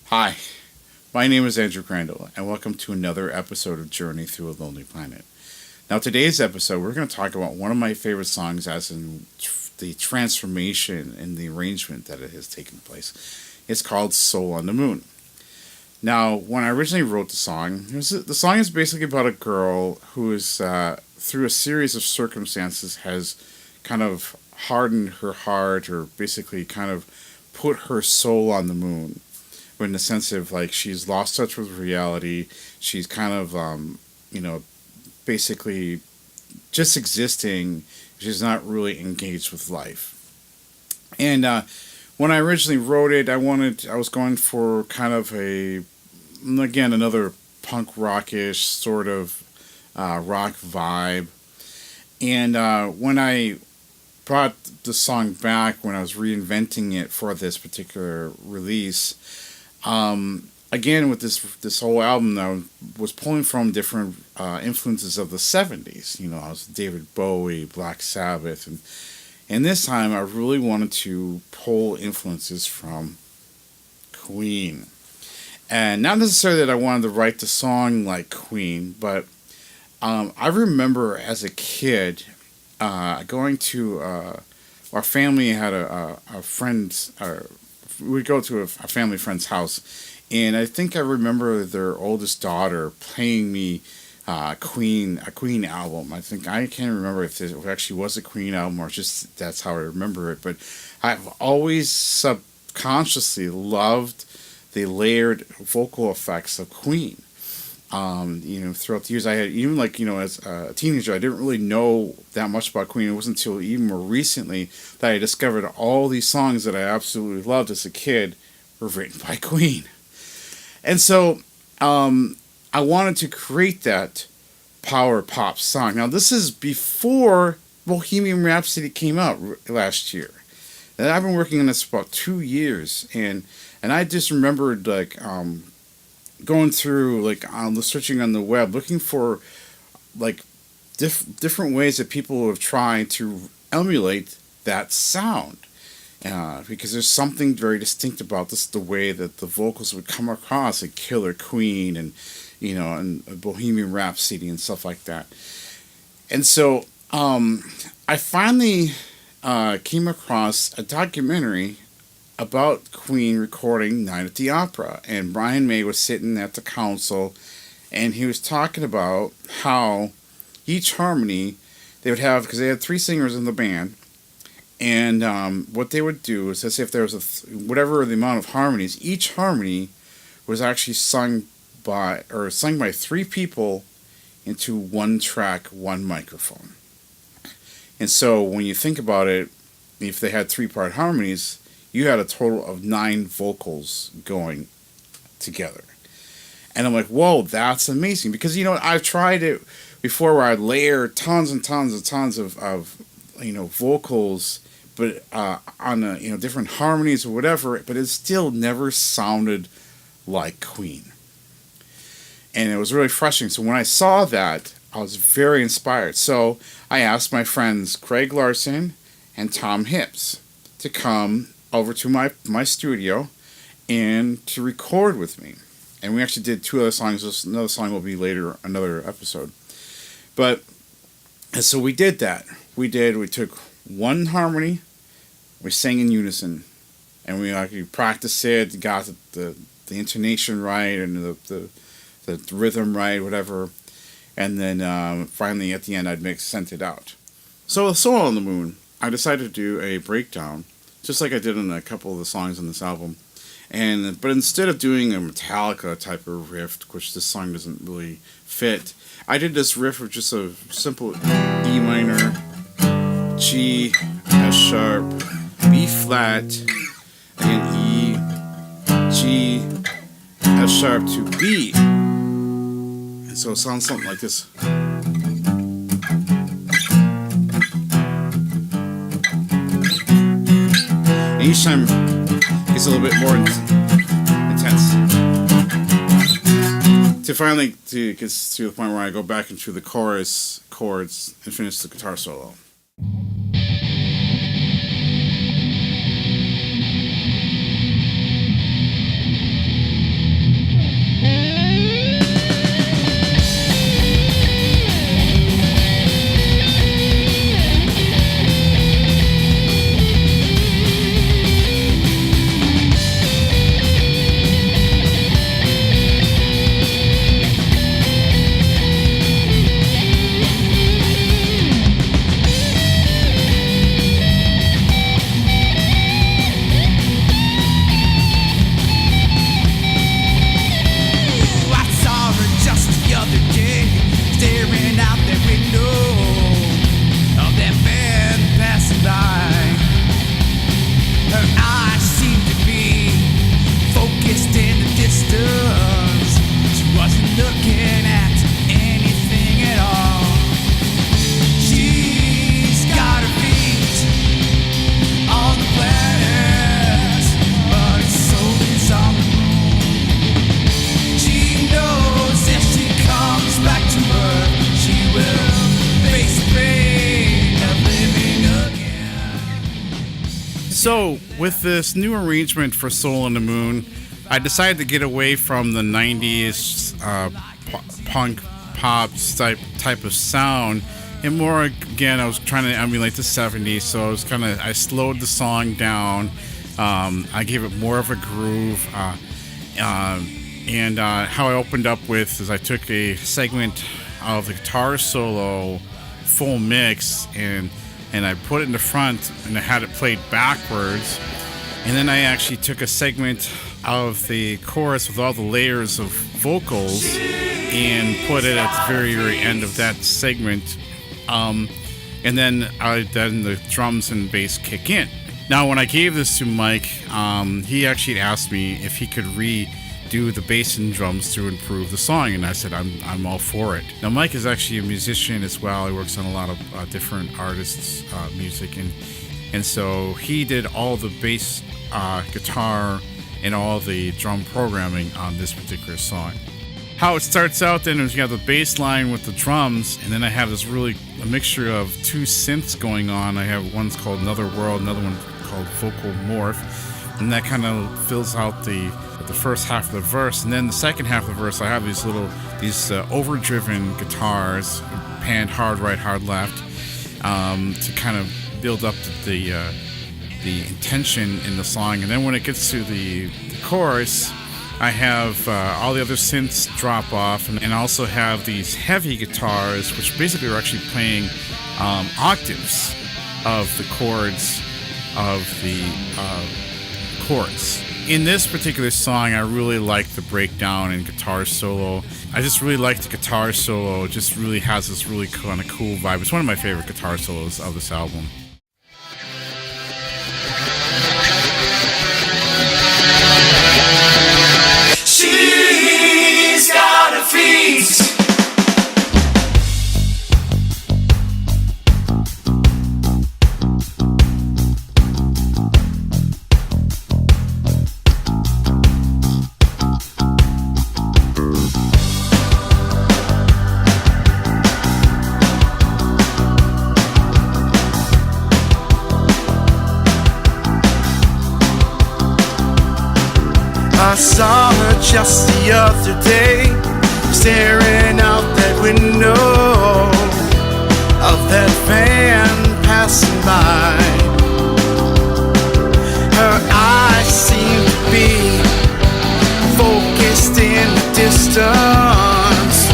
Hi, my name is Andrew Crandall, and welcome to another episode of Journey Through a Lonely Planet. Now, today's episode, we're going to talk about one of my favorite songs, as in the transformation and the arrangement that it has taken place. It's called Soul on the Moon. Now, when I originally wrote the song, the song is basically about a girl who is, through a series of circumstances, has kind of hardened her heart, or basically kind of put her soul on the moon. But in the sense of, like, she's lost touch with reality. She's kind of, basically just existing. She's not really engaged with life. And when I originally wrote it, I was going for kind of another punk rockish sort of rock vibe. And when I brought the song back, when I was reinventing it for this particular release, again with this whole album, I was pulling from different influences of the '70s. You know, I was David Bowie, Black Sabbath, and this time I really wanted to pull influences from Queen. And not necessarily that I wanted to write the song like Queen, but I remember as a kid going to our family had a friend's. We'd go to a family friend's house, and I think I remember their oldest daughter playing me a Queen album. I can't remember if it actually was a Queen album or just that's how I remember it. But I've always subconsciously loved the layered vocal effects of Queen. Throughout the years, I had even as a teenager, I didn't really know that much about Queen. It wasn't until even more recently that I discovered all these songs that I absolutely loved as a kid were written by Queen. And so, I wanted to create that power pop song. Now, this is before Bohemian Rhapsody came out last year. And I've been working on this for about 2 years, and I just remembered going through searching on the web, looking for different ways that people have tried to emulate that sound, because there's something very distinct about this, the way that the vocals would come across like Killer Queen and and Bohemian Rhapsody and stuff like that. And so I finally came across a documentary about Queen recording Night at the Opera, and Brian May was sitting at the console, and he was talking about how each harmony they would have, because they had three singers in the band, and what they would do is, let's say if there was whatever the amount of harmonies, each harmony was actually sung by three people into one track, one microphone. And so when you think about it, if they had three-part harmonies, you had a total of 9 vocals going together. And I'm like, whoa, that's amazing. Because, I've tried it before where I'd layer tons and tons and tons of vocals, but on different harmonies or whatever, but it still never sounded like Queen. And it was really frustrating. So when I saw that, I was very inspired. So I asked my friends Craig Larson and Tom Hips to come over to my studio and to record with me. And we actually did 2 other songs. Another song will be later, another episode. But, and so we did that. We took one harmony, we sang in unison, and we actually practiced it, got the intonation right, and the rhythm right, whatever. And then finally at the end sent it out. So with Soul on the Moon, I decided to do a breakdown, just like I did in a couple of the songs on this album. But instead of doing a Metallica type of riff, which this song doesn't really fit, I did this riff of just a simple E minor, G, S sharp, B flat, again E, G, S sharp to B. And so it sounds something like this. And each time it's a little bit more intense. To finally get to the point where I go back into the chorus chords and finish the guitar solo. So, with this new arrangement for Soul on the Moon, I decided to get away from the 90s punk pop type of sound, and more, again, I was trying to emulate the 70s, so I slowed the song down. I gave it more of a groove, and how I opened up with is I took a segment of the guitar solo full mix, and I put it in the front, and I had it played backwards, and then I actually took a segment of the chorus with all the layers of vocals and put it at the very, very end of that segment, and then the drums and bass kick in. Now, when I gave this to Mike, he actually asked me if he could redo the bass and drums to improve the song, and I said I'm all for it. Now, Mike is actually a musician as well. He works on a lot of different artists' music, and so he did all the bass, guitar, and all the drum programming on this particular song. How it starts out then is you have the bass line with the drums, and then I have a mixture of two synths going on. I have one's called Another World, another one called Vocal Morph, and that kind of fills out the first half of the verse. And then the second half of the verse, I have these overdriven guitars, panned hard right, hard left, to kind of build up the intention in the song. And then when it gets to the chorus, I have all the other synths drop off, and I also have these heavy guitars, which basically are actually playing octaves of the chords of the chorus. In this particular song, I really like the breakdown and guitar solo. I just really like the guitar solo. It just really has this really kind of cool vibe. It's one of my favorite guitar solos of this album. She's got her feet. I saw her just the other day, staring out that window of that van passing by. Her eyes seemed to be focused in the distance.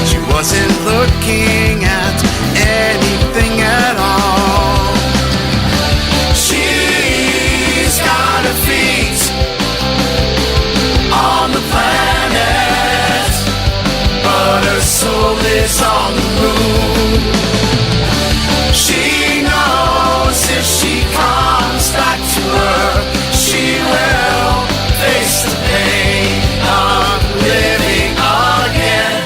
She wasn't looking at anything at all. She's got her feet on the planet, but her soul is on the moon. She knows if she comes back to her, she will face the pain of living again.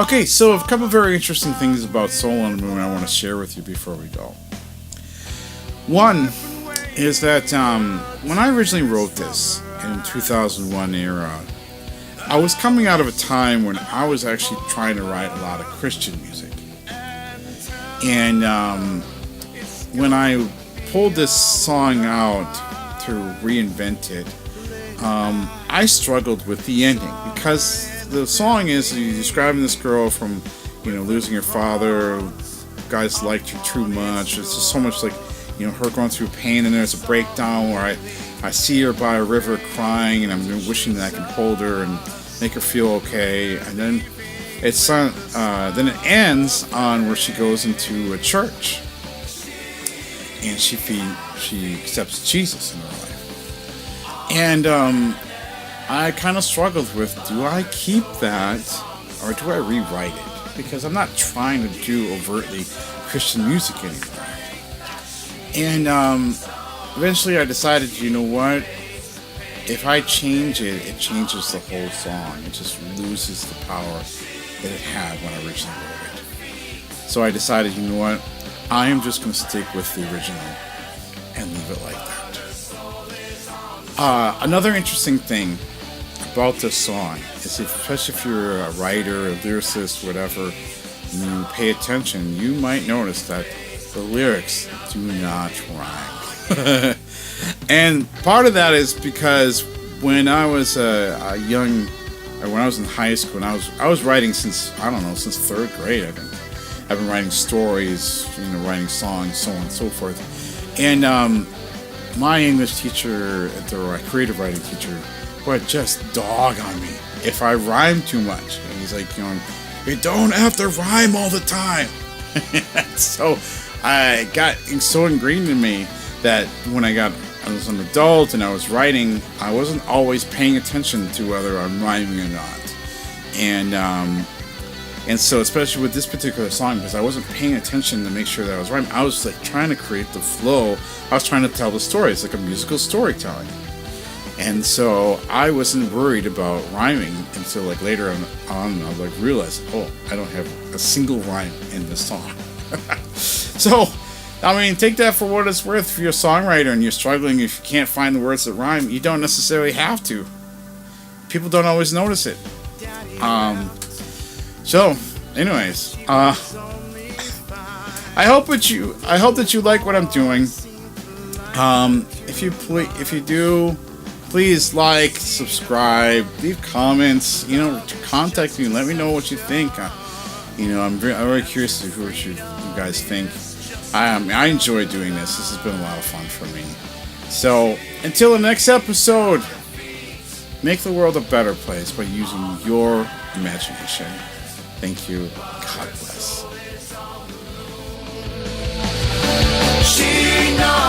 Okay, so a couple of very interesting things about Soul on the Moon I want to share with you before we go. One is that when I originally wrote this in 2001 era, I was coming out of a time when I was actually trying to write a lot of Christian music. And when I pulled this song out to reinvent it, I struggled with the ending, because the song is describing this girl from, losing her father. Guys liked her too much. It's just so much like, her going through pain, and there's a breakdown where I see her by a river crying, and I'm wishing that I could hold her and make her feel okay. And then Then it ends on where she goes into a church, and she accepts Jesus in her life. And I kind of struggled with, do I keep that or do I rewrite it? Because I'm not trying to do overtly Christian music anymore. And eventually I decided, you know what? If I change it, it changes the whole song. It just loses the power that it had when I originally wrote it. So I decided, you know what? I am just going to stick with the original and leave it like that. Another interesting thing about this song is, especially if you're a writer, a lyricist, whatever, and you pay attention, you might notice that the lyrics do not rhyme. And part of that is because when I was when I was in high school, and I was writing since third grade, I think. I've been writing stories, writing songs, so on and so forth. And my English teacher, or creative writing teacher, would just dog on me if I rhyme too much. And he's like, you don't have to rhyme all the time. So I got so ingrained in me that when I was an adult and I was writing, I wasn't always paying attention to whether I'm rhyming or not. And so, especially with this particular song, because I wasn't paying attention to make sure that I was rhyming, I was like trying to create the flow. I was trying to tell the story. It's like a musical storytelling. And so I wasn't worried about rhyming until like later on I like realized, I don't have a single rhyme in this song. So, I mean, take that for what it's worth. If you're a songwriter and you're struggling, if you can't find the words that rhyme, you don't necessarily have to. People don't always notice it. So, anyways, I hope that you like what I'm doing. If you do, please like, subscribe, leave comments. Contact me and let me know what you think. I'm very curious to what you guys think. I enjoy doing this. This has been a lot of fun for me. So, until the next episode, make the world a better place by using your imagination. Thank you. God bless. She knows.